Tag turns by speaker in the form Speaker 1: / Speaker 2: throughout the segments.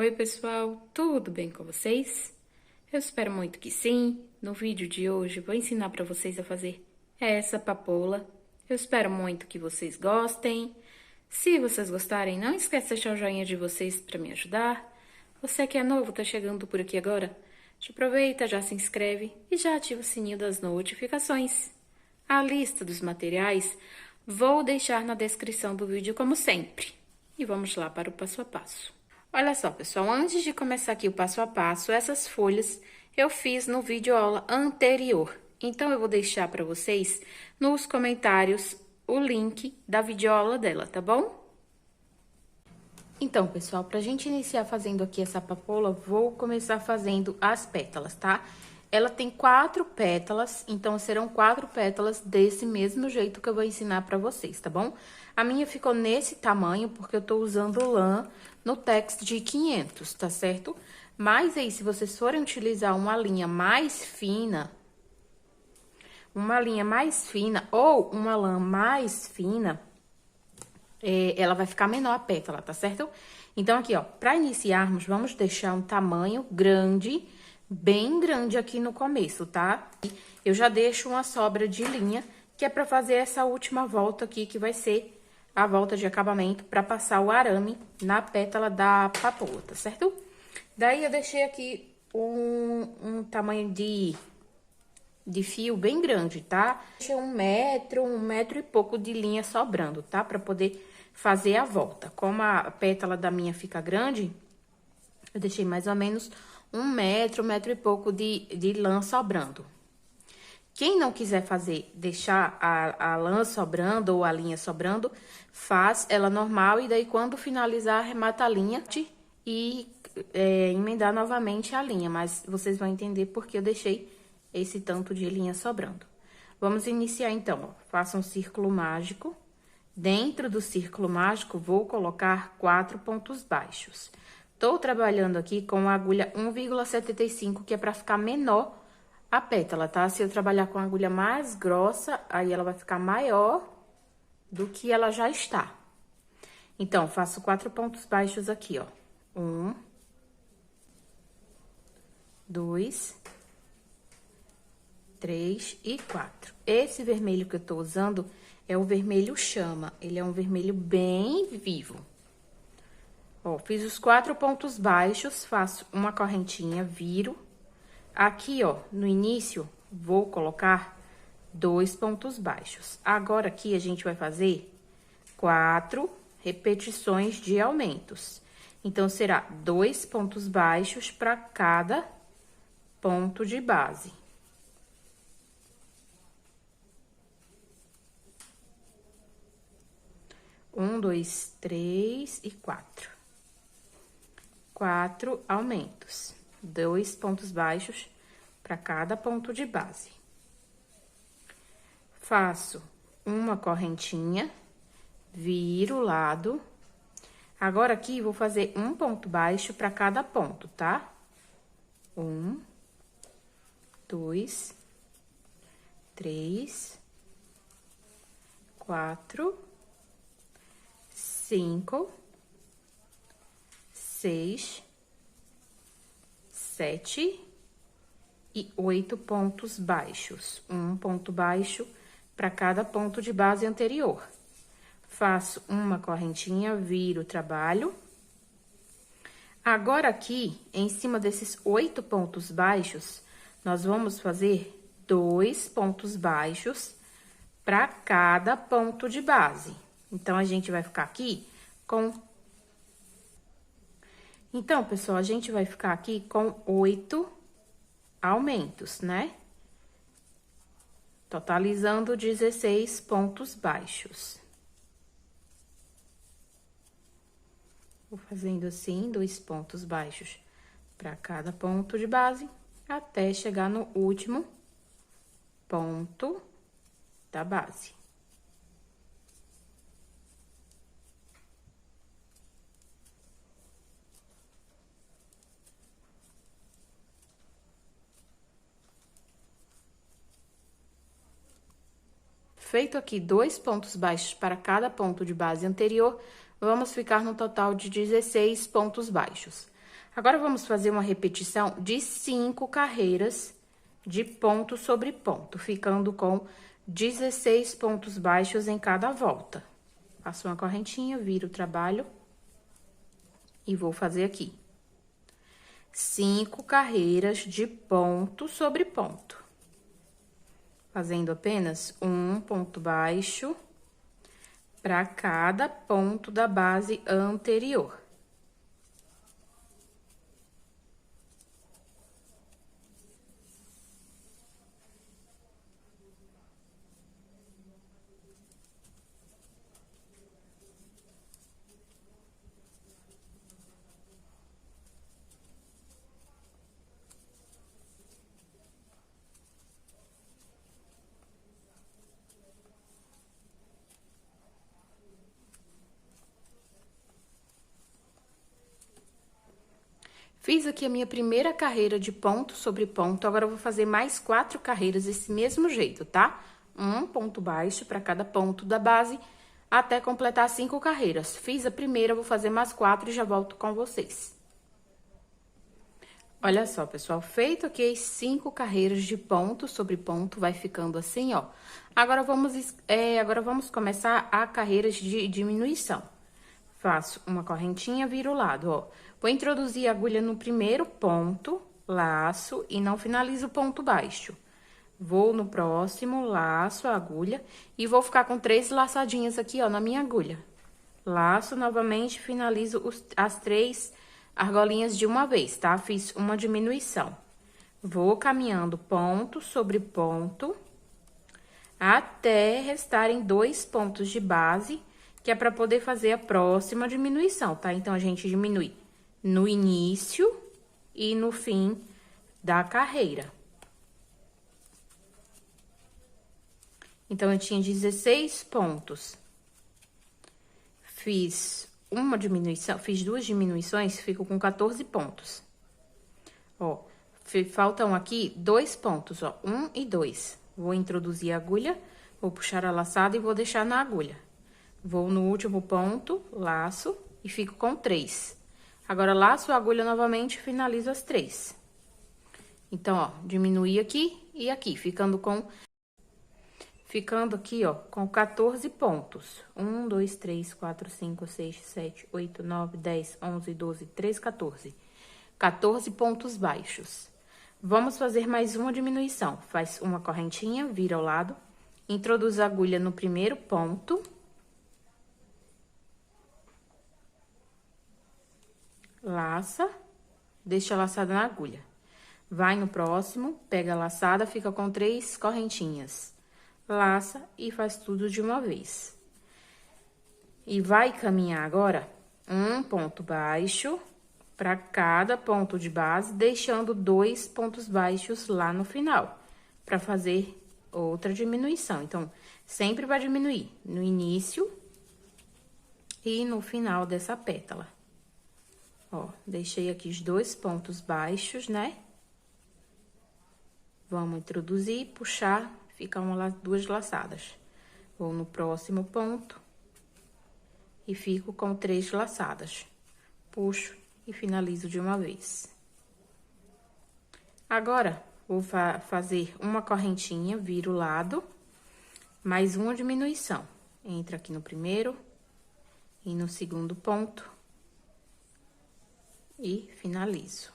Speaker 1: Oi, pessoal, tudo bem com vocês? Eu espero muito que sim. No vídeo de hoje, vou ensinar para vocês a fazer essa papoula. Eu espero muito que vocês gostem. Se vocês gostarem, não esquece de deixar o joinha de vocês para me ajudar. Você que é novo, tá chegando por aqui agora? Já aproveita, já se inscreve e já ativa o sininho das notificações. A lista dos materiais vou deixar na descrição do vídeo, como sempre. E vamos lá para o passo a passo. Olha só, pessoal, antes de começar aqui o passo a passo, essas folhas eu fiz no vídeo aula anterior. Então, eu vou deixar para vocês nos comentários o link da videoaula dela, tá bom? Então, pessoal, pra gente iniciar fazendo aqui essa papoula, vou começar fazendo as pétalas, tá? Ela tem 4 pétalas, então serão 4 pétalas desse mesmo jeito que eu vou ensinar pra vocês, tá bom? A minha ficou nesse tamanho porque eu tô usando lã no Tex de 500, tá certo? Mas aí, se vocês forem utilizar uma linha mais fina ou uma lã mais fina, ela vai ficar menor a pétala, tá certo? Então, aqui, ó, pra iniciarmos, vamos deixar um tamanho grande, bem grande aqui no começo, tá? Eu já deixo uma sobra de linha, que é pra fazer essa última volta aqui, que vai ser a volta de acabamento pra passar o arame na pétala da papoula, tá certo? Daí, eu deixei aqui um tamanho de fio bem grande, tá? Deixei 1 metro e pouco de linha sobrando, tá? Pra poder fazer a volta. Como a pétala da minha fica grande, eu deixei mais ou menos 1 metro e pouco de lã sobrando. Quem não quiser deixar a lã sobrando ou a linha sobrando, faz ela normal e daí quando finalizar, arremata a linha e emendar novamente a linha. Mas vocês vão entender porque eu deixei esse tanto de linha sobrando. Vamos iniciar então, ó. Faça um círculo mágico. Dentro do círculo mágico, vou colocar 4 pontos baixos. Tô trabalhando aqui com a agulha 1,75, que é pra ficar menor a pétala, tá? Se eu trabalhar com a agulha mais grossa, aí ela vai ficar maior do que ela já está. Então, faço 4 pontos baixos aqui, ó. 1, 2, 3 e 4. Esse vermelho que eu tô usando é o vermelho chama. Ele é um vermelho bem vivo. Ó, fiz os 4 pontos baixos, faço uma correntinha, viro. Aqui, ó, no início, vou colocar 2 pontos baixos. Agora, aqui, a gente vai fazer 4 repetições de aumentos. Então, será 2 pontos baixos para cada ponto de base. 1, 2, 3 e 4. 4 aumentos. 2 pontos baixos para cada ponto de base. Faço uma correntinha, viro o lado. Agora, aqui, vou fazer um ponto baixo para cada ponto, tá? 1, 2, 3, 4, 5, 6, 7 e 8 pontos baixos. Um ponto baixo para cada ponto de base anterior. Faço uma correntinha, viro o trabalho. Agora, aqui, em cima desses 8 pontos baixos, nós vamos fazer 2 pontos baixos para cada ponto de base. Então, a gente vai ficar aqui com... Então, pessoal, a gente vai ficar aqui com 8 aumentos, né? Totalizando 16 pontos baixos. Vou fazendo assim, 2 pontos baixos para cada ponto de base, até chegar no último ponto da base. Feito aqui 2 pontos baixos para cada ponto de base anterior, vamos ficar no total de 16 pontos baixos. Agora, vamos fazer uma repetição de 5 carreiras de ponto sobre ponto, ficando com 16 pontos baixos em cada volta. Faço uma correntinha, viro o trabalho e vou fazer aqui. 5 carreiras de ponto sobre ponto. Fazendo apenas um ponto baixo para cada ponto da base anterior. Fiz aqui a minha primeira carreira de ponto sobre ponto, agora eu vou fazer mais 4 carreiras desse mesmo jeito, tá? Um ponto baixo para cada ponto da base, até completar 5 carreiras. Fiz a primeira, vou fazer mais 4 e já volto com vocês. Olha só, pessoal, feito aqui as 5 carreiras de ponto sobre ponto, vai ficando assim, ó. Agora vamos começar a carreiras de diminuição. Faço uma correntinha, viro o lado, ó. Vou introduzir a agulha no primeiro ponto, laço e não finalizo o ponto baixo. Vou no próximo, laço a agulha e vou ficar com 3 laçadinhas aqui, ó, na minha agulha. Laço novamente, finalizo as 3 argolinhas de uma vez, tá? Fiz uma diminuição. Vou caminhando ponto sobre ponto até restarem 2 pontos de base, que é para poder fazer a próxima diminuição, tá? Então, a gente diminui no início e no fim da carreira. Então, eu tinha 16 pontos. Fiz uma diminuição, fiz 2 diminuições, fico com 14 pontos. Ó, faltam aqui 2 pontos, ó, 1 e 2. Vou introduzir a agulha, vou puxar a laçada e vou deixar na agulha. Vou no último ponto, laço e fico com 3. Agora, laço a agulha novamente e finalizo as 3. Então, ó, diminui aqui e aqui, ficando aqui, ó, com 14 pontos. 1, 2, 3, 4, 5, 6, 7, 8, 9, 10, 11, 12, 13, 14. 14 pontos baixos. Vamos fazer mais uma diminuição. Faz uma correntinha, vira ao lado, introduz a agulha no primeiro ponto. Laça, deixa a laçada na agulha. Vai no próximo, pega a laçada, fica com 3 correntinhas. Laça e faz tudo de uma vez. E vai caminhar agora um ponto baixo para cada ponto de base, deixando 2 pontos baixos lá no final, para fazer outra diminuição. Então, sempre vai diminuir no início e no final dessa pétala. Ó, deixei aqui os 2 pontos baixos, né? Vamos introduzir, puxar, fica 2 laçadas. Vou no próximo ponto e fico com 3 laçadas. Puxo e finalizo de uma vez. Agora, vou fazer uma correntinha, viro o lado, mais uma diminuição. Entra aqui no primeiro e no segundo ponto. E finalizo.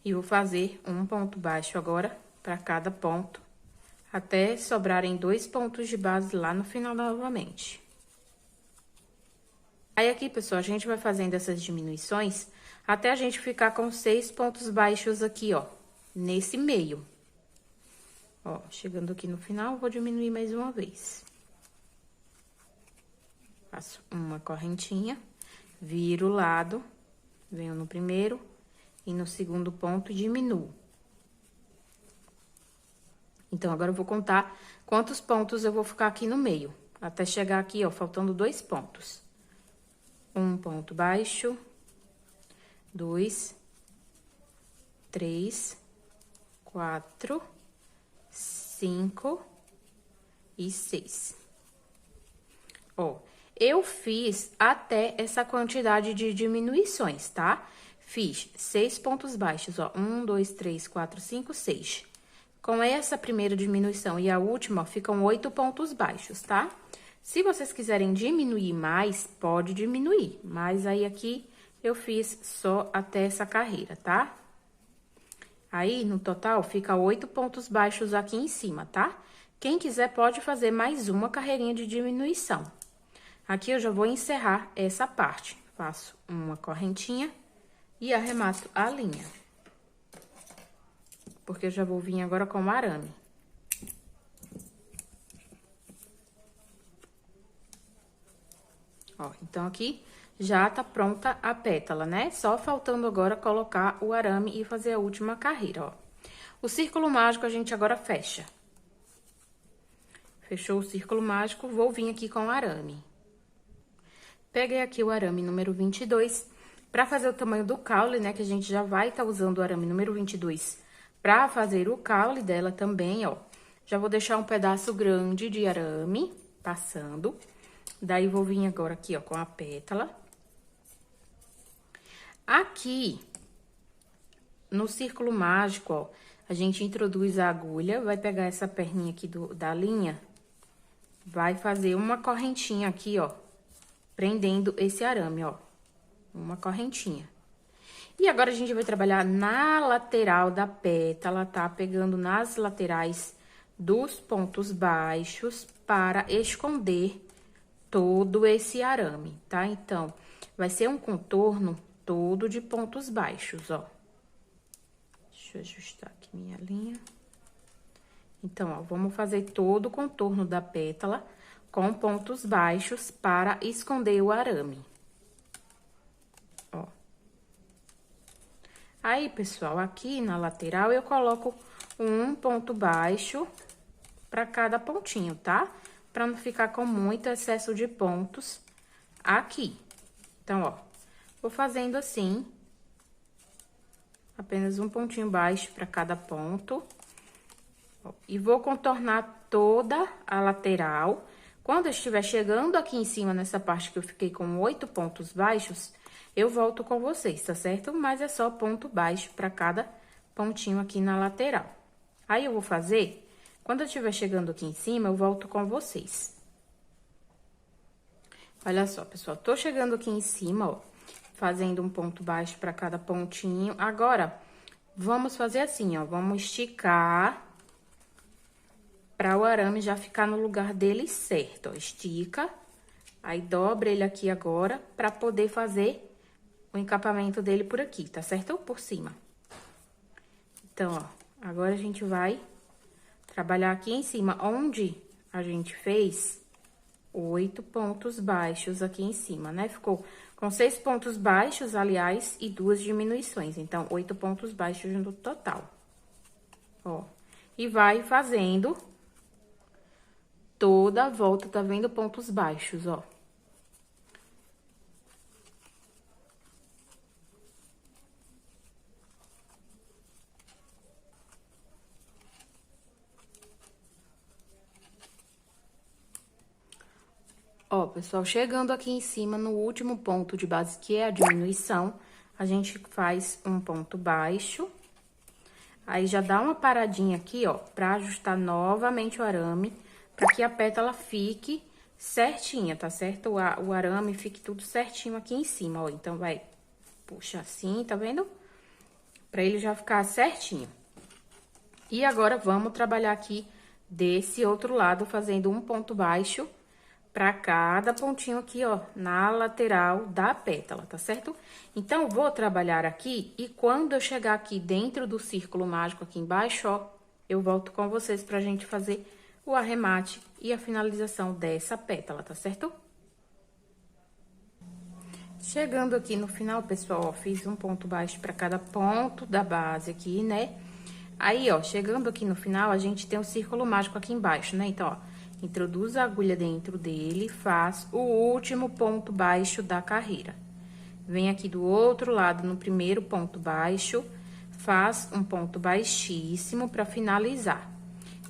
Speaker 1: E vou fazer um ponto baixo agora para cada ponto, até sobrarem 2 pontos de base lá no final novamente. Aí, aqui, pessoal, a gente vai fazendo essas diminuições até a gente ficar com 6 pontos baixos aqui, ó, nesse meio. Ó, chegando aqui no final, vou diminuir mais uma vez. Faço uma correntinha, viro o lado. Venho no primeiro e no segundo ponto diminuo. Então, agora eu vou contar quantos pontos eu vou ficar aqui no meio, até chegar aqui, ó, faltando 2 pontos. Um ponto baixo, 2, 3, 4, 5 e 6. Ó, eu fiz até essa quantidade de diminuições, tá? Fiz 6 pontos baixos, ó. 1, 2, 3, 4, 5, 6. Com essa primeira diminuição e a última, ó, ficam 8 pontos baixos, tá? Se vocês quiserem diminuir mais, pode diminuir. Mas aí, aqui, eu fiz só até essa carreira, tá? Aí, no total, fica 8 pontos baixos aqui em cima, tá? Quem quiser, pode fazer mais uma carreirinha de diminuição. Aqui, eu já vou encerrar essa parte. Faço uma correntinha e arremato a linha. Porque eu já vou vir agora com o arame. Ó, então, aqui já tá pronta a pétala, né? Só faltando agora colocar o arame e fazer a última carreira, ó. O círculo mágico a gente agora fecha. Fechou o círculo mágico, vou vir aqui com o arame. Peguei aqui o arame número 22, pra fazer o tamanho do caule, né? Que a gente já vai tá usando o arame número 22 pra fazer o caule dela também, ó. Já vou deixar um pedaço grande de arame passando. Daí, vou vir agora aqui, ó, com a pétala. Aqui, no círculo mágico, ó, a gente introduz a agulha, vai pegar essa perninha aqui da linha, vai fazer uma correntinha aqui, ó, prendendo esse arame, ó, uma correntinha. E agora, a gente vai trabalhar na lateral da pétala, tá? Pegando nas laterais dos pontos baixos para esconder todo esse arame, tá? Então, vai ser um contorno todo de pontos baixos, ó. Deixa eu ajustar aqui minha linha. Então, ó, vamos fazer todo o contorno da pétala com pontos baixos para esconder o arame. Ó. Aí, pessoal, aqui na lateral eu coloco um ponto baixo para cada pontinho, tá? Para não ficar com muito excesso de pontos aqui. Então, ó. Vou fazendo assim, apenas um pontinho baixo para cada ponto. Ó, e vou contornar toda a lateral. Quando eu estiver chegando aqui em cima, nessa parte que eu fiquei com 8 pontos baixos, eu volto com vocês, tá certo? Mas é só ponto baixo para cada pontinho aqui na lateral. Aí, eu vou fazer, quando eu estiver chegando aqui em cima, eu volto com vocês. Olha só, pessoal, tô chegando aqui em cima, ó. Fazendo um ponto baixo para cada pontinho. Agora, vamos fazer assim, ó. Vamos esticar para o arame já ficar no lugar dele certo, ó. Estica, aí dobra ele aqui agora para poder fazer o encapamento dele por aqui, tá certo? Por cima. Então, ó, agora a gente vai trabalhar aqui em cima, onde a gente fez 8 pontos baixos aqui em cima, né? Ficou com 6 pontos baixos, aliás, e 2 diminuições. Então, 8 pontos baixos no total. Ó, e vai fazendo toda a volta, tá vendo? Pontos baixos, ó. Ó, pessoal, chegando aqui em cima, no último ponto de base, que é a diminuição, a gente faz um ponto baixo. Aí, já dá uma paradinha aqui, ó, pra ajustar novamente o arame, pra que a pétala fique certinha, tá certo? O arame fique tudo certinho aqui em cima, ó. Então, vai, puxa assim, tá vendo? Pra ele já ficar certinho. E agora, vamos trabalhar aqui desse outro lado, fazendo um ponto baixo para cada pontinho aqui, ó, na lateral da pétala, tá certo? Então, vou trabalhar aqui e quando eu chegar aqui dentro do círculo mágico aqui embaixo, ó, eu volto com vocês pra gente fazer o arremate e a finalização dessa pétala, tá certo? Chegando aqui no final, pessoal, ó, fiz um ponto baixo para cada ponto da base aqui, né? Aí, ó, chegando aqui no final, a gente tem o círculo mágico aqui embaixo, né? Então, ó, introduz a agulha dentro dele, faz o último ponto baixo da carreira. Vem aqui do outro lado, no primeiro ponto baixo, faz um ponto baixíssimo para finalizar.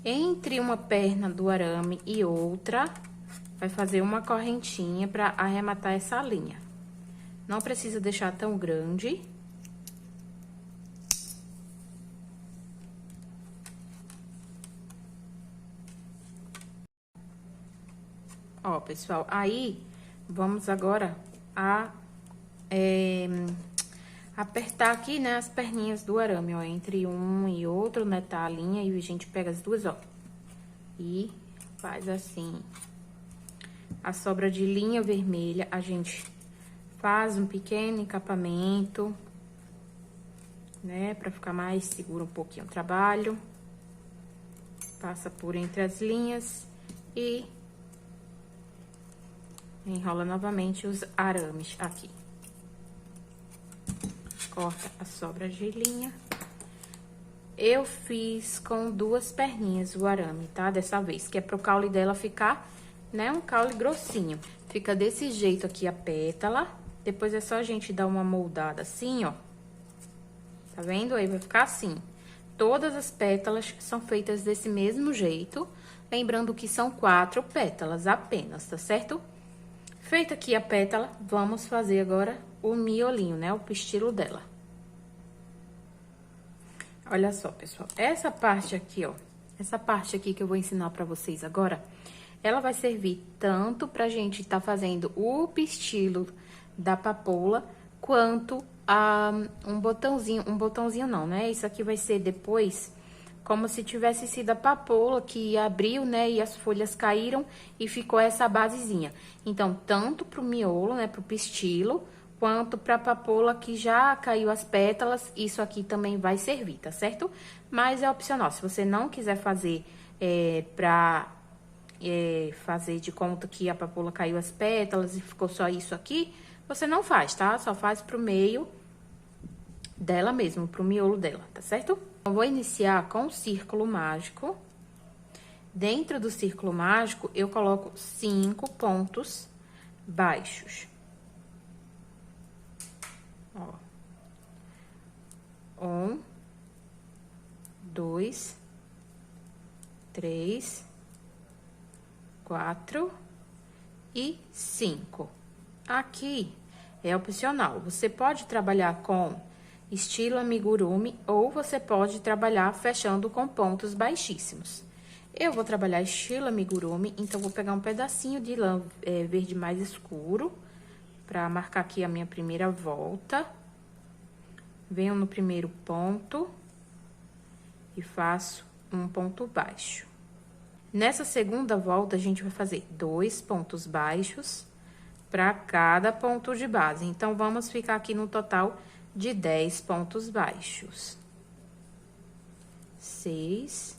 Speaker 1: Entre uma perna do arame e outra, vai fazer uma correntinha para arrematar essa linha. Não precisa deixar tão grande. Ó, pessoal, aí vamos agora apertar aqui, né, as perninhas do arame, ó, entre um e outro, né, tá a linha, e a gente pega as duas, ó, e faz assim. A sobra de linha vermelha, a gente faz um pequeno encapamento, né, pra ficar mais seguro um pouquinho o trabalho. Passa por entre as linhas e enrola novamente os arames aqui. Corta a sobra de linha. Eu fiz com duas perninhas o arame, tá? Dessa vez, que é pro caule dela ficar, né, um caule grossinho. Fica desse jeito aqui a pétala. Depois é só a gente dar uma moldada assim, ó. Tá vendo? Aí vai ficar assim. Todas as pétalas são feitas desse mesmo jeito. Lembrando que são 4 pétalas apenas, tá certo? Feita aqui a pétala, vamos fazer agora o miolinho, né? O pistilo dela. Olha só, pessoal. Essa parte aqui, ó. Essa parte aqui que eu vou ensinar pra vocês agora, ela vai servir tanto pra gente tá fazendo o pistilo da papoula, quanto um botãozinho não, né? Isso aqui vai ser depois como se tivesse sido a papoula que abriu, né? E as folhas caíram e ficou essa basezinha. Então, tanto pro miolo, né? Pro pistilo, quanto pra papoula que já caiu as pétalas, isso aqui também vai servir, tá certo? Mas é opcional, se você não quiser fazer fazer de conta que a papoula caiu as pétalas e ficou só isso aqui, você não faz, tá? Só faz pro meio dela mesmo, pro miolo dela, tá certo? Eu vou iniciar com o círculo mágico. Dentro do círculo mágico, eu coloco 5 pontos baixos. Ó. 1, 2, 3, 4 e 5. Aqui é opcional. Você pode trabalhar com estilo amigurumi ou você pode trabalhar fechando com pontos baixíssimos. Eu vou trabalhar estilo amigurumi, então vou pegar um pedacinho de lã verde mais escuro para marcar aqui a minha primeira volta. Venho no primeiro ponto e faço um ponto baixo. Nessa segunda volta, a gente vai fazer 2 pontos baixos para cada ponto de base. Então, vamos ficar aqui no total de 10 pontos baixos. 6,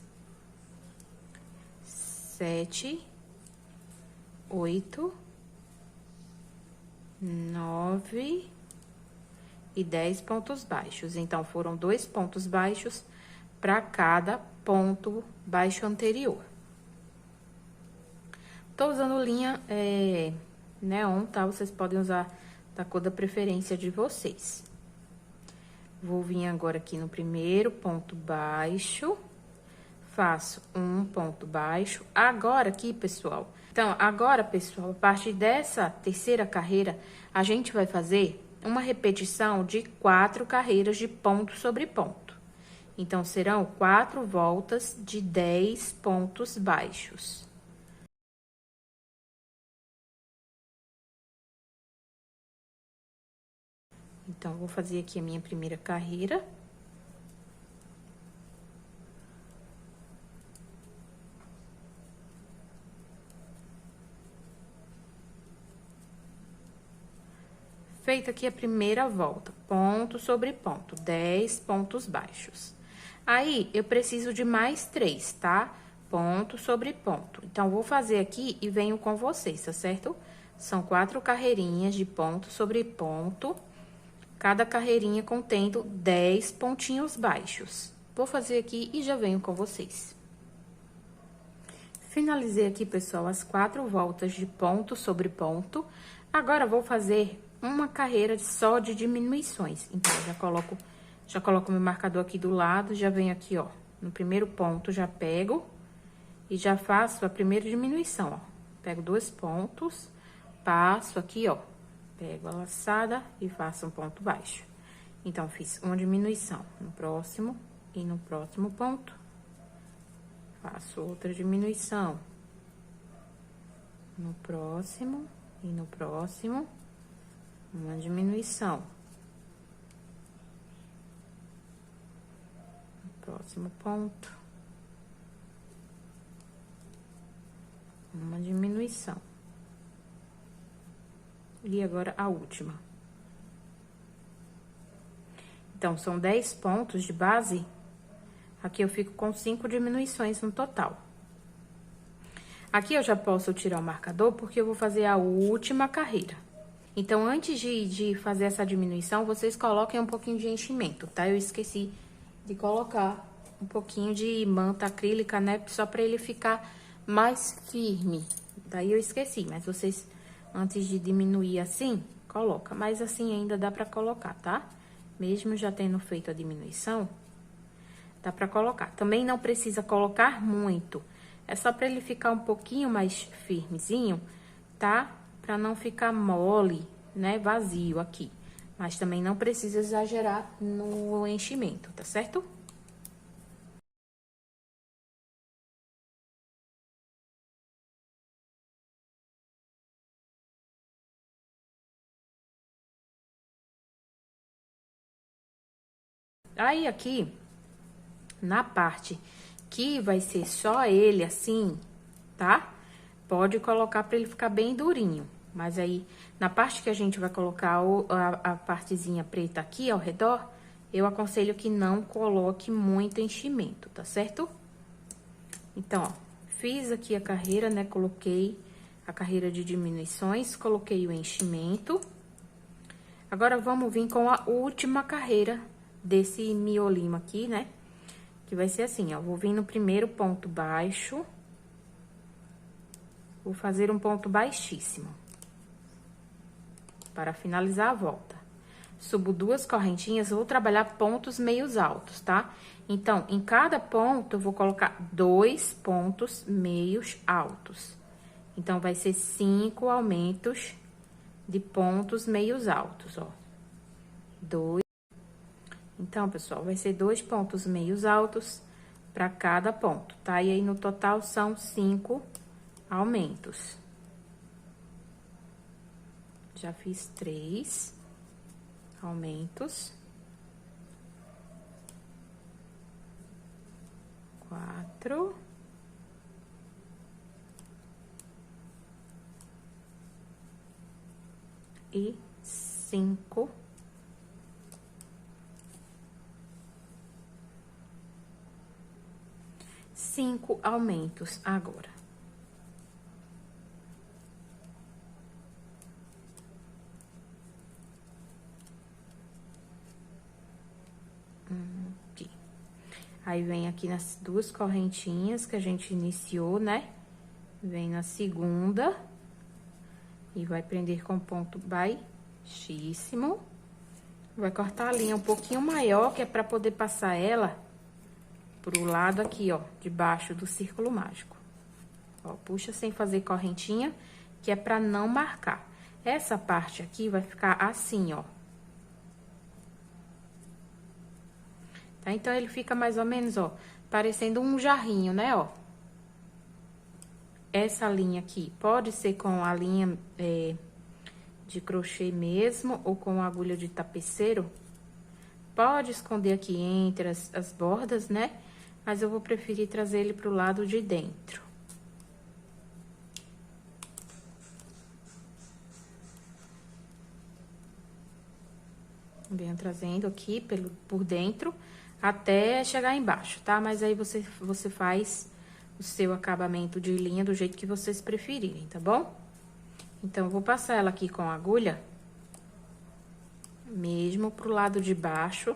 Speaker 1: 7, 8, 9 e 10 pontos baixos. Então, foram 2 pontos baixos para cada ponto baixo anterior. Tô usando linha neon, tá? Vocês podem usar da cor da preferência de vocês. Vou vir agora aqui no primeiro ponto baixo, faço um ponto baixo. Agora aqui, pessoal, então, agora, pessoal, a partir dessa terceira carreira, a gente vai fazer uma repetição de 4 carreiras de ponto sobre ponto. Então, serão 4 voltas de 10 pontos baixos. Então, vou fazer aqui a minha primeira carreira. Feita aqui a primeira volta, ponto sobre ponto, 10 pontos baixos. Aí, eu preciso de mais 3, tá? Ponto sobre ponto. Então, vou fazer aqui e venho com vocês, tá certo? São 4 carreirinhas de ponto sobre ponto. Cada carreirinha contendo 10 pontinhos baixos. Vou fazer aqui e já venho com vocês. Finalizei aqui, pessoal, as 4 voltas de ponto sobre ponto. Agora, vou fazer uma carreira só de diminuições. Então, já coloco meu marcador aqui do lado, já venho aqui, ó, no primeiro ponto, já pego e já faço a primeira diminuição, ó. Pego 2 pontos, passo aqui, ó. Pego a laçada e faço um ponto baixo. Então, fiz uma diminuição no próximo e no próximo ponto. Faço outra diminuição. no próximo e no próximo, uma diminuição. No próximo ponto, uma diminuição. E agora a última. Então, são 10 pontos de base. Aqui eu fico com 5 diminuições no total. Aqui eu já posso tirar o marcador, porque eu vou fazer a última carreira. Então, antes de fazer essa diminuição, vocês coloquem um pouquinho de enchimento, tá? Eu esqueci de colocar um pouquinho de manta acrílica, né? Só pra ele ficar mais firme. Daí eu esqueci, mas vocês, antes de diminuir assim, coloca. Mas assim ainda dá pra colocar, tá? Mesmo já tendo feito a diminuição, dá pra colocar. Também não precisa colocar muito. É só pra ele ficar um pouquinho mais firmezinho, tá? Pra não ficar mole, né? Vazio aqui. Mas também não precisa exagerar no enchimento, tá certo? Aí, aqui, na parte que vai ser só ele assim, tá? Pode colocar pra ele ficar bem durinho. Mas aí, na parte que a gente vai colocar a partezinha preta aqui ao redor, eu aconselho que não coloque muito enchimento, tá certo? Então, ó, fiz aqui a carreira, né? Coloquei a carreira de diminuições, coloquei o enchimento. Agora, vamos vir com a última carreira desse miolinho aqui, né? Que vai ser assim, ó. Vou vir no primeiro ponto baixo. Vou fazer um ponto baixíssimo. Para finalizar a volta. Subo 2 correntinhas, vou trabalhar pontos meios altos, tá? Então, em cada ponto, eu vou colocar 2 pontos meios altos. Então, vai ser 5 aumentos de pontos meios altos, ó. 2. Então, pessoal, vai ser 2 pontos meios altos para cada ponto, tá? E aí, no total, são 5 aumentos. Já fiz 3 aumentos. 4. E 5. 5 aumentos agora. Aqui. Aí, vem aqui nas 2 correntinhas que a gente iniciou, né? Vem na segunda. E vai prender com ponto baixíssimo. Vai cortar a linha um pouquinho maior, que é pra poder passar ela pro lado aqui, ó, de baixo do círculo mágico. Ó, puxa sem fazer correntinha, que é pra não marcar. Essa parte aqui vai ficar assim, ó. Tá? Então, ele fica mais ou menos, ó, parecendo um jarrinho, né, ó. Essa linha aqui pode ser com a linha de crochê mesmo, ou com agulha de tapeceiro. Pode esconder aqui entre as bordas, né? Mas eu vou preferir trazer ele pro lado de dentro. Venho trazendo aqui por dentro até chegar embaixo, tá? Mas aí você faz o seu acabamento de linha do jeito que vocês preferirem, tá bom? Então, eu vou passar ela aqui com a agulha, mesmo pro lado de baixo,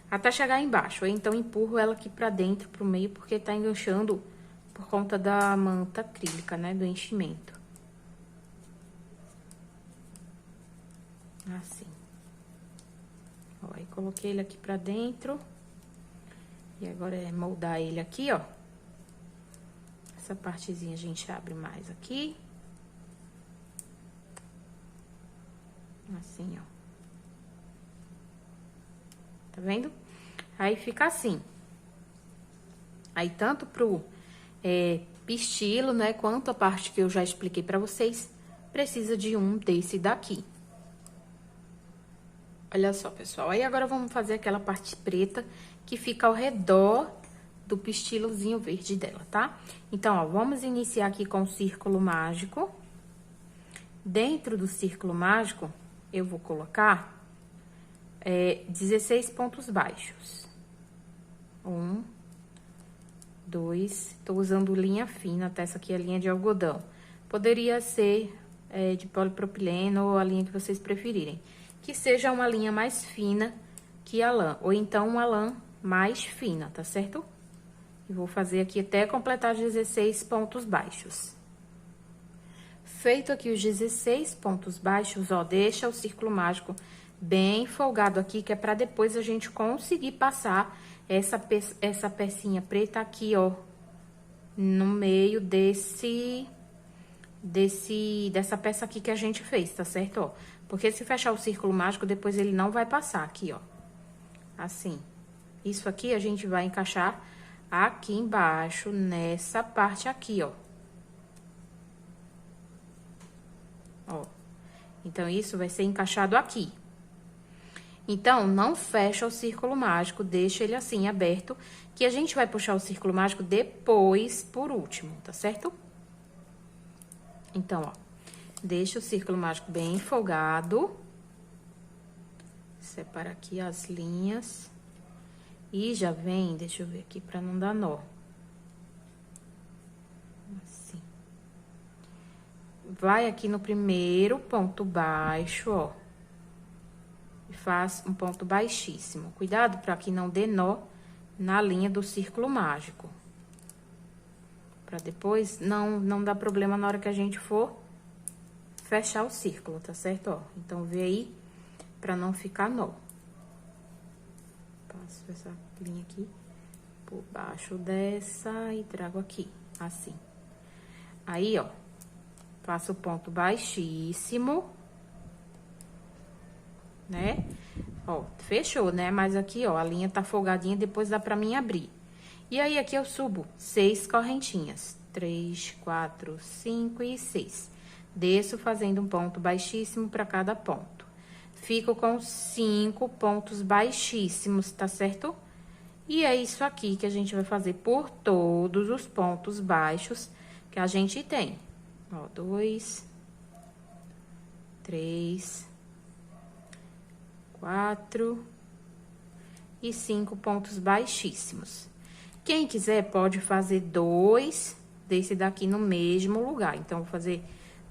Speaker 1: até chegar embaixo. Ou então, empurro ela aqui pra dentro, pro meio, porque tá enganchando por conta da manta acrílica, né? Do enchimento. Assim. Ó, aí, coloquei ele aqui pra dentro. E agora é moldar ele aqui, ó. Essa partezinha a gente abre mais aqui. Assim, ó. Tá vendo? Aí, fica assim. Aí, tanto pistilo, né, quanto a parte que eu já expliquei pra vocês, precisa de um desse daqui. Olha só, pessoal, aí agora vamos fazer aquela parte preta que fica ao redor do pistilozinho verde dela, tá? Então, ó, vamos iniciar aqui com o círculo mágico. Dentro do círculo mágico, eu vou colocar 16 pontos baixos. 1, 2, tô usando linha fina, tá? Essa aqui é a linha de algodão. Poderia ser de polipropileno ou a linha que vocês preferirem. Que seja uma linha mais fina que a lã, ou então uma lã mais fina, tá certo? E vou fazer aqui até completar 16 pontos baixos. Feito aqui os 16 pontos baixos, ó, deixa o círculo mágico bem folgado aqui, que é pra depois a gente conseguir passar essa pecinha preta aqui, ó, no meio dessa peça aqui que a gente fez, tá certo, ó? Porque se fechar o círculo mágico, depois ele não vai passar aqui, ó. Assim. Isso aqui a gente vai encaixar aqui embaixo, nessa parte aqui, ó. Ó. Então, isso vai ser encaixado aqui. Então, não fecha o círculo mágico, deixa ele assim, aberto, que a gente vai puxar o círculo mágico depois, por último, tá certo? Então, ó, deixa o círculo mágico bem folgado. Separa aqui as linhas. E já vem, deixa eu ver aqui pra não dar nó. Assim. Vai aqui no primeiro ponto baixo, ó. E faz um ponto baixíssimo. Cuidado pra que não dê nó na linha do círculo mágico. Pra depois não dar problema na hora que a gente for fechar o círculo, tá certo? Ó, então, vê aí pra não ficar nó. Passo essa linha aqui por baixo dessa e trago aqui, assim. Aí, ó, faço o ponto baixíssimo, né? Ó, fechou, né? Mas aqui, ó, a linha tá folgadinha, depois dá pra mim abrir. E aí, aqui eu subo 6 correntinhas. 3, 4, 5 e 6. Desço fazendo um ponto baixíssimo pra cada ponto. Fico com 5 pontos baixíssimos, tá certo? E é isso aqui que a gente vai fazer por todos os pontos baixos que a gente tem. Ó, 2, 3, 4 e 5 pontos baixíssimos. Quem quiser pode fazer 2 desse daqui no mesmo lugar. Então, vou fazer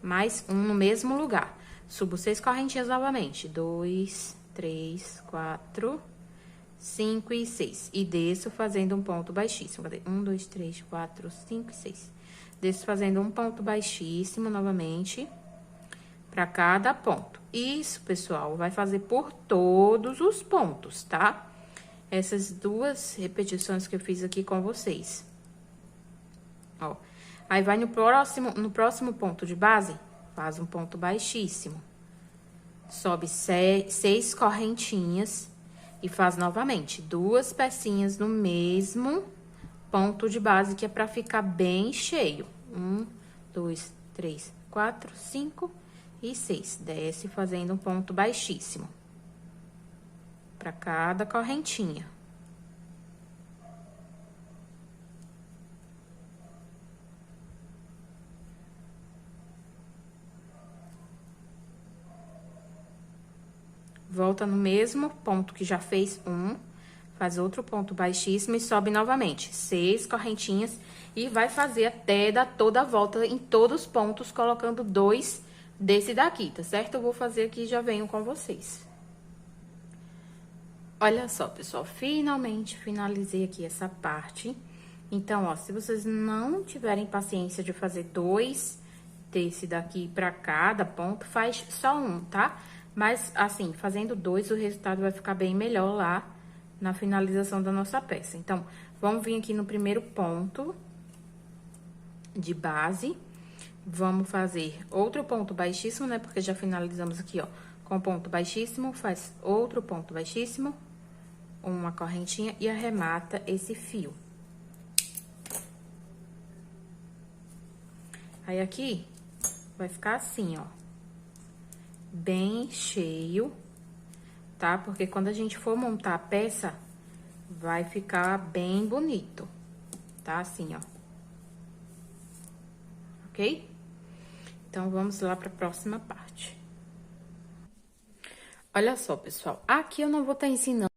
Speaker 1: mais um no mesmo lugar. Subo 6 correntinhas novamente. 2, 3, 4, 5 e 6. E desço fazendo um ponto baixíssimo. Cadê? 1, 2, 3, 4, 5 e 6. Desço fazendo um ponto baixíssimo novamente para cada ponto. Isso, pessoal, vai fazer por todos os pontos, tá? Essas duas repetições que eu fiz aqui com vocês. Ó, aí vai no próximo ponto de base, faz um ponto baixíssimo. Sobe 6 correntinhas e faz novamente 2 pecinhas no mesmo ponto de base, que é pra ficar bem cheio. 1, 2, 3, 4, 5 e 6. Desce fazendo um ponto baixíssimo para cada correntinha. Volta no mesmo ponto que já fez um, faz outro ponto baixíssimo e sobe novamente 6 correntinhas e vai fazer até dar toda a volta em todos os pontos, colocando 2 desse daqui, tá certo? Eu vou fazer aqui e já venho com vocês. Olha só, pessoal, finalmente finalizei aqui essa parte. Então, ó, se vocês não tiverem paciência de fazer 2 desse daqui pra cada ponto, faz só um, tá? Mas, assim, fazendo 2, o resultado vai ficar bem melhor lá na finalização da nossa peça. Então, vamos vir aqui no primeiro ponto de base. Vamos fazer outro ponto baixíssimo, né? Porque já finalizamos aqui, ó, com ponto baixíssimo, faz outro ponto baixíssimo, uma correntinha e arremata esse fio. Aí, aqui, vai ficar assim, ó. Bem cheio, tá? Porque quando a gente for montar a peça, vai ficar bem bonito, tá? Assim, ó. Ok? Então, vamos lá pra próxima parte. Olha só, pessoal. Aqui eu não vou estar ensinando.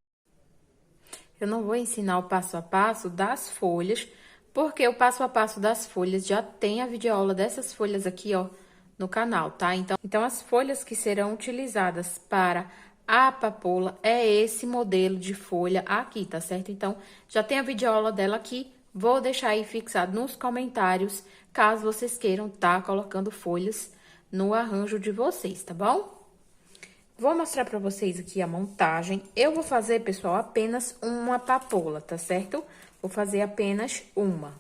Speaker 1: Eu não vou ensinar o passo a passo das folhas, porque o passo a passo das folhas já tem a videoaula dessas folhas aqui, ó, no canal, tá? Então as folhas que serão utilizadas para a papoula é esse modelo de folha aqui, tá certo? Então, já tem a videoaula dela aqui, vou deixar aí fixado nos comentários, caso vocês queiram tá colocando folhas no arranjo de vocês, tá bom? Vou mostrar pra vocês aqui a montagem. Eu vou fazer, pessoal, apenas uma papoula, tá certo? Vou fazer apenas uma.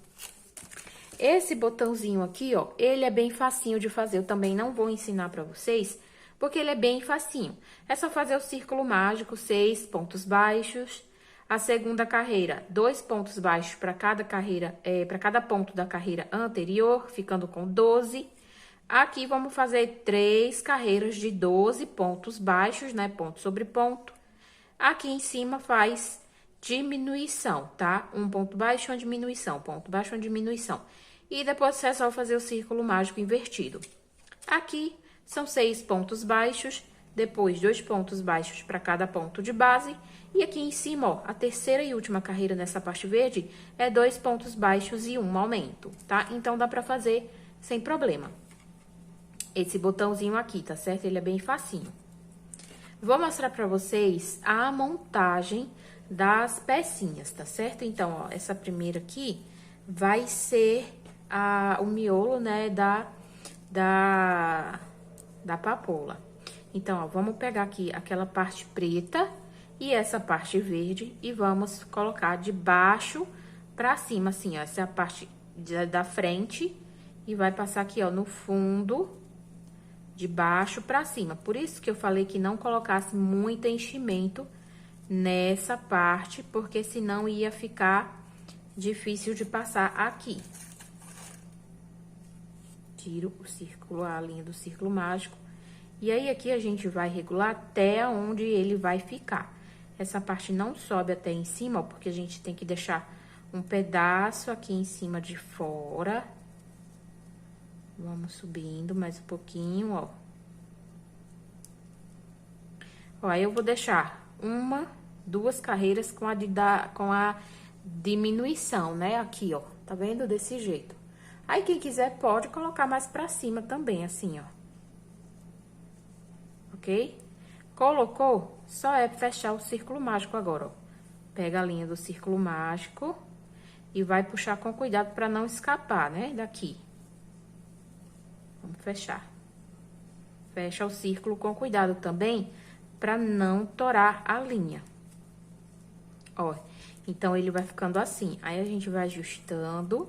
Speaker 1: Esse botãozinho aqui, ó, ele é bem facinho de fazer. Eu também não vou ensinar pra vocês, porque ele é bem facinho. É só fazer o círculo mágico, 6 pontos baixos. A segunda carreira, 2 pontos baixos para cada carreira, para cada ponto da carreira anterior, ficando com 12. Aqui, vamos fazer 3 carreiras de 12 pontos baixos, né? Ponto sobre ponto. Aqui em cima faz diminuição, tá? Um ponto baixo, uma diminuição, ponto baixo, uma diminuição. E depois é só fazer o círculo mágico invertido. Aqui são 6 pontos baixos, depois 2 pontos baixos para cada ponto de base. E aqui em cima, ó, a terceira e última carreira nessa parte verde é 2 pontos baixos e um aumento, tá? Então, dá pra fazer sem problema. Esse botãozinho aqui, tá certo? Ele é bem facinho. Vou mostrar pra vocês a montagem das pecinhas, tá certo? Então, ó, essa primeira aqui vai ser o miolo, né, da papoula. Então, ó, vamos pegar aqui aquela parte preta e essa parte verde e vamos colocar de baixo pra cima, assim, ó. Essa é a parte da frente e vai passar aqui, ó, no fundo, de baixo pra cima. Por isso que eu falei que não colocasse muito enchimento nessa parte, porque senão ia ficar difícil de passar aqui. Tiro o círculo, a linha do círculo mágico. E aí, aqui a gente vai regular até onde ele vai ficar. Essa parte não sobe até em cima, ó, porque a gente tem que deixar um pedaço aqui em cima de fora. Vamos subindo mais um pouquinho, ó. Ó, aí eu vou deixar 1, 2 carreiras com a diminuição, né? Aqui, ó, tá vendo? Desse jeito. Aí, quem quiser pode colocar mais pra cima também, assim, ó. Ok? Colocou, só é fechar o círculo mágico agora, ó. Pega a linha do círculo mágico e vai puxar com cuidado pra não escapar, né? Daqui. Vamos fechar. Fecha o círculo com cuidado também, pra não torar a linha. Ó, então, ele vai ficando assim. Aí, a gente vai ajustando,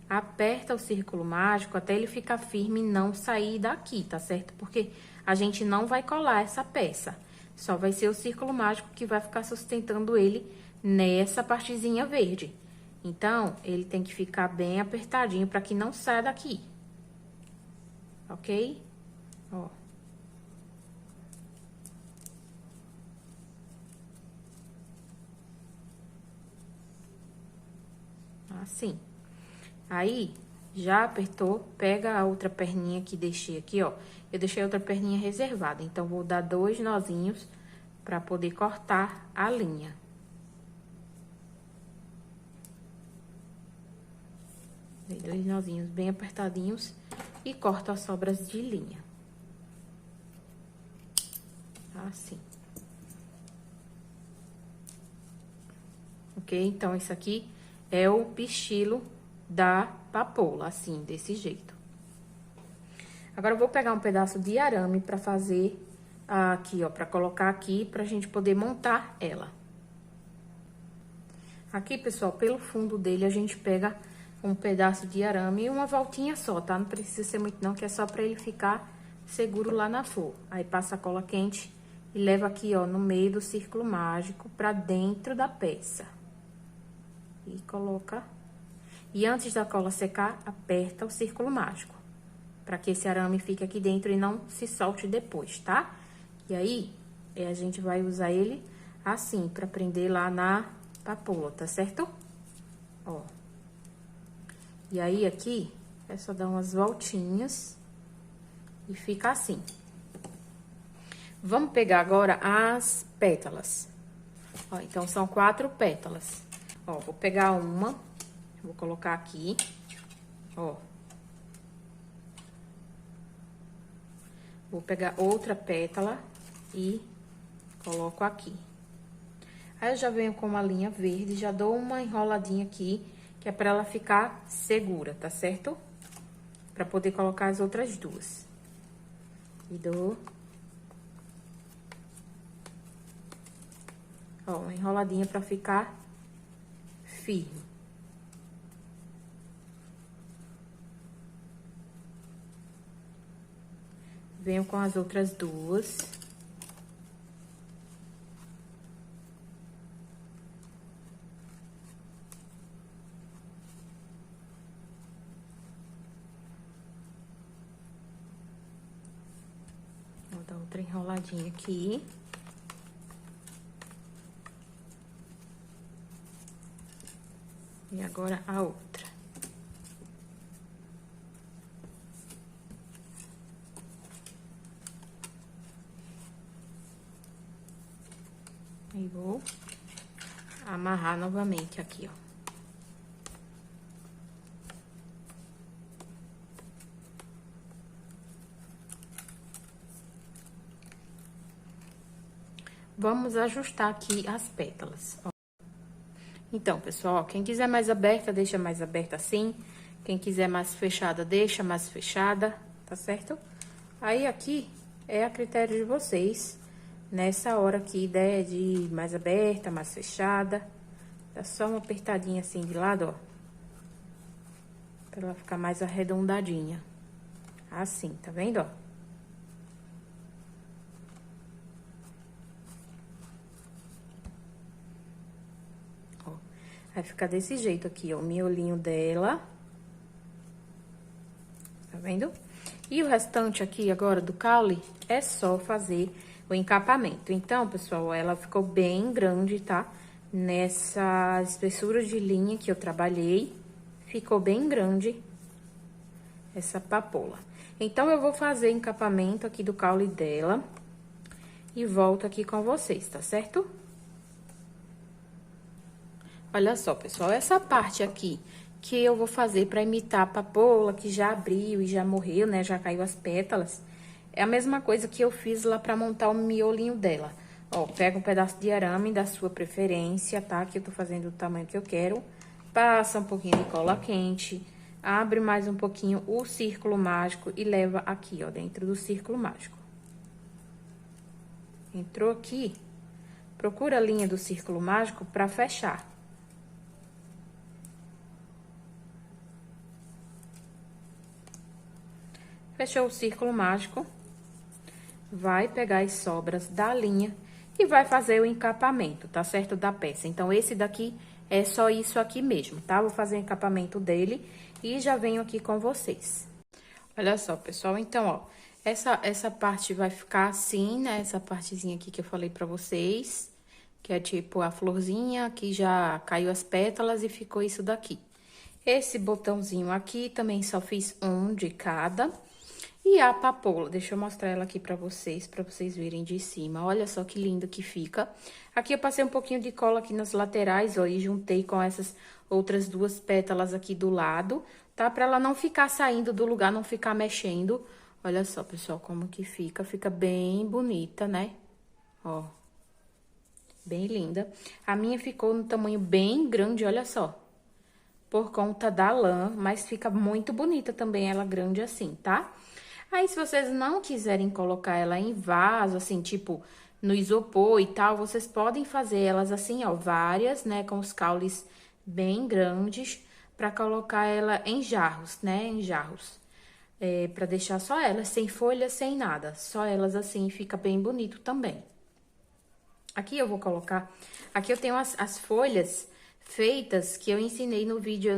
Speaker 1: aperta o círculo mágico até ele ficar firme e não sair daqui, tá certo? Porque a gente não vai colar essa peça. Só vai ser o círculo mágico que vai ficar sustentando ele nessa partezinha verde. Então, ele tem que ficar bem apertadinho pra que não saia daqui. Ok? Ó. Assim. Aí, já apertou, pega a outra perninha que deixei aqui, ó. Eu deixei a outra perninha reservada, então, vou dar 2 nozinhos pra poder cortar a linha. Dei 2 nozinhos bem apertadinhos e corto as sobras de linha. Assim. Ok? Então, isso aqui é o pistilo da papoula, assim, desse jeito. Agora, eu vou pegar um pedaço de arame pra fazer aqui, ó, pra colocar aqui, pra gente poder montar ela. Aqui, pessoal, pelo fundo dele, a gente pega um pedaço de arame e uma voltinha só, tá? Não precisa ser muito não, que é só pra ele ficar seguro lá na flor. Aí, passa a cola quente e leva aqui, ó, no meio do círculo mágico pra dentro da peça. E coloca... E antes da cola secar, aperta o círculo mágico. pra que esse arame fique aqui dentro e não se solte depois, tá? E aí, a gente vai usar ele assim, pra prender lá na papoula, tá certo? Ó. E aí, aqui, é só dar umas voltinhas e fica assim. Vamos pegar agora as pétalas. Ó, então, são 4 pétalas. Ó, vou pegar uma, vou colocar aqui, ó. Vou pegar outra pétala e coloco aqui. Aí, eu já venho com uma linha verde, já dou uma enroladinha aqui, que é pra ela ficar segura, tá certo? Pra poder colocar as outras duas. E dou... Ó, uma enroladinha pra ficar firme. Venho com as outras duas. Vou dar outra enroladinha aqui. E agora a outra. E vou amarrar novamente aqui, ó. Vamos ajustar aqui as pétalas, ó. Então, pessoal, ó, quem quiser mais aberta, deixa mais aberta assim. Quem quiser mais fechada, deixa mais fechada, tá certo? Aí, aqui, é a critério de vocês. Nessa hora aqui, ideia de mais aberta, mais fechada. Dá só uma apertadinha assim de lado, ó. Pra ela ficar mais arredondadinha. Assim, tá vendo, ó? Vai ficar desse jeito aqui, ó, o miolinho dela. Tá vendo? E o restante aqui agora do caule é só fazer o encapamento. Então, pessoal, ela ficou bem grande, tá? Nessa espessura de linha que eu trabalhei, ficou bem grande essa papoula. Então, eu vou fazer encapamento aqui do caule dela e volto aqui com vocês, tá certo? Olha só, pessoal, essa parte aqui que eu vou fazer pra imitar a papoula, que já abriu e já morreu, né? Já caiu as pétalas. É a mesma coisa que eu fiz lá pra montar o miolinho dela. Ó, pega um pedaço de arame da sua preferência, tá? Que eu tô fazendo do tamanho que eu quero. Passa um pouquinho de cola quente, abre mais um pouquinho o círculo mágico e leva aqui, ó, dentro do círculo mágico. Entrou aqui, procura a linha do círculo mágico pra fechar. Fechou o círculo mágico, vai pegar as sobras da linha e vai fazer o encapamento, tá certo? Da peça. Então, esse daqui é só isso aqui mesmo, tá? Vou fazer o encapamento dele e já venho aqui com vocês. Olha só, pessoal, então, ó, essa parte vai ficar assim, né? Essa partezinha aqui que eu falei pra vocês, que é tipo a florzinha, que já caiu as pétalas e ficou isso daqui. Esse botãozinho aqui, também só fiz um de cada. E a papoula, deixa eu mostrar ela aqui pra vocês verem de cima. Olha só que lindo que fica. Aqui eu passei um pouquinho de cola aqui nas laterais, ó, e juntei com essas outras duas pétalas aqui do lado, tá? Pra ela não ficar saindo do lugar, não ficar mexendo. Olha só, pessoal, como que fica. Fica bem bonita, né? Ó. Bem linda. A minha ficou no tamanho bem grande, olha só. Por conta da lã, mas fica muito bonita também ela grande assim, tá? Aí, se vocês não quiserem colocar ela em vaso, assim, tipo, no isopor e tal, vocês podem fazer elas assim, ó, várias, né, com os caules bem grandes, pra colocar ela em jarros, né, em jarros. Pra deixar só elas, sem folha, sem nada, só elas assim, fica bem bonito também. Aqui eu vou colocar, aqui eu tenho as folhas feitas que eu ensinei no vídeo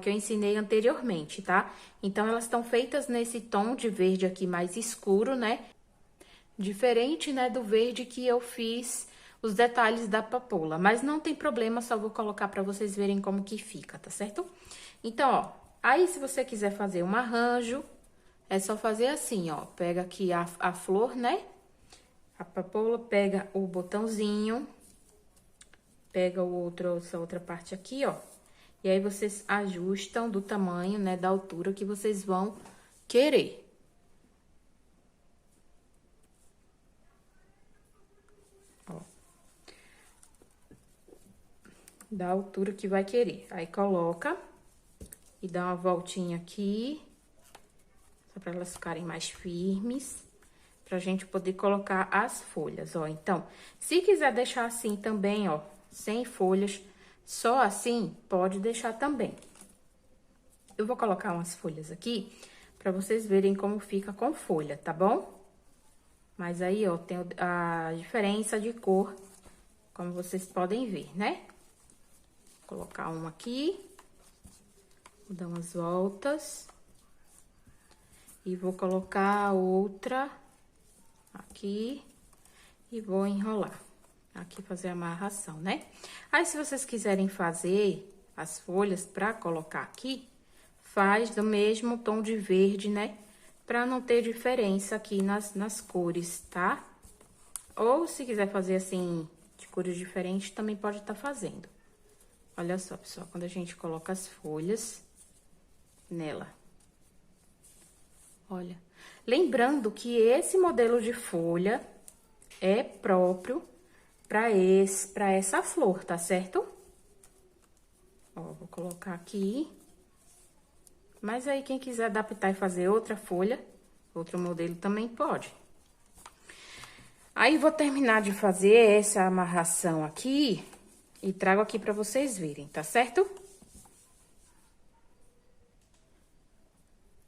Speaker 1: que eu ensinei anteriormente, tá? Então, elas estão feitas nesse tom de verde aqui mais escuro, né? Diferente, né, do verde que eu fiz os detalhes da papoula. Mas não tem problema, só vou colocar pra vocês verem como que fica, tá certo? Então, ó, aí se você quiser fazer um arranjo, é só fazer assim, ó. Pega aqui a flor, né? A papoula, pega o botãozinho, pega essa outra parte aqui, ó. E aí, vocês ajustam do tamanho, né, da altura que vocês vão querer. Ó. Da altura que vai querer. Aí, coloca e dá uma voltinha aqui, só pra elas ficarem mais firmes, pra gente poder colocar as folhas, ó. Então, se quiser deixar assim também, ó, sem folhas, só assim, pode deixar também. Eu vou colocar umas folhas aqui pra vocês verem como fica com folha, tá bom? Mas aí, ó, tem a diferença de cor, como vocês podem ver, né? Vou colocar uma aqui, vou dar umas voltas. E vou colocar outra aqui e vou enrolar. Aqui fazer a amarração, né? Aí, se vocês quiserem fazer as folhas pra colocar aqui, faz do mesmo tom de verde, né? Pra não ter diferença aqui nas cores, tá? Ou se quiser fazer assim, de cores diferentes, também pode estar fazendo. Olha só, pessoal, quando a gente coloca as folhas nela. Olha, lembrando que esse modelo de folha é próprio para essa flor, tá certo? Ó, vou colocar aqui. Mas aí, quem quiser adaptar e fazer outra folha, outro modelo também pode. Aí, vou terminar de fazer essa amarração aqui e trago aqui pra vocês verem, tá certo?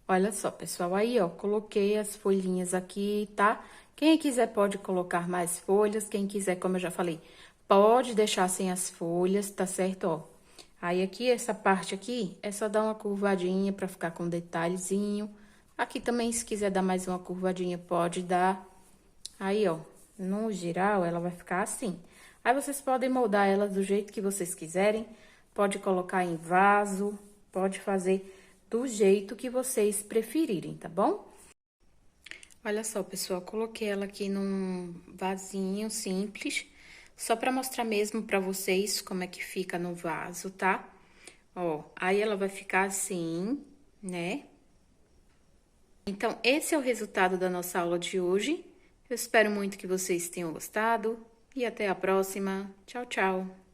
Speaker 1: Olha só, pessoal, aí, ó, coloquei as folhinhas aqui, tá? Quem quiser pode colocar mais folhas, quem quiser, como eu já falei, pode deixar sem as folhas, tá certo, ó? Aí, aqui, essa parte aqui, é só dar uma curvadinha pra ficar com detalhezinho. Aqui também, se quiser dar mais uma curvadinha, pode dar. Aí, ó, no geral, ela vai ficar assim. Aí, vocês podem moldar ela do jeito que vocês quiserem. Pode colocar em vaso, pode fazer do jeito que vocês preferirem, tá bom? Olha só, pessoal, coloquei ela aqui num vasinho simples, só pra mostrar mesmo pra vocês como é que fica no vaso, tá? Ó, aí ela vai ficar assim, né? Então, esse é o resultado da nossa aula de hoje. Eu espero muito que vocês tenham gostado e até a próxima. Tchau, tchau!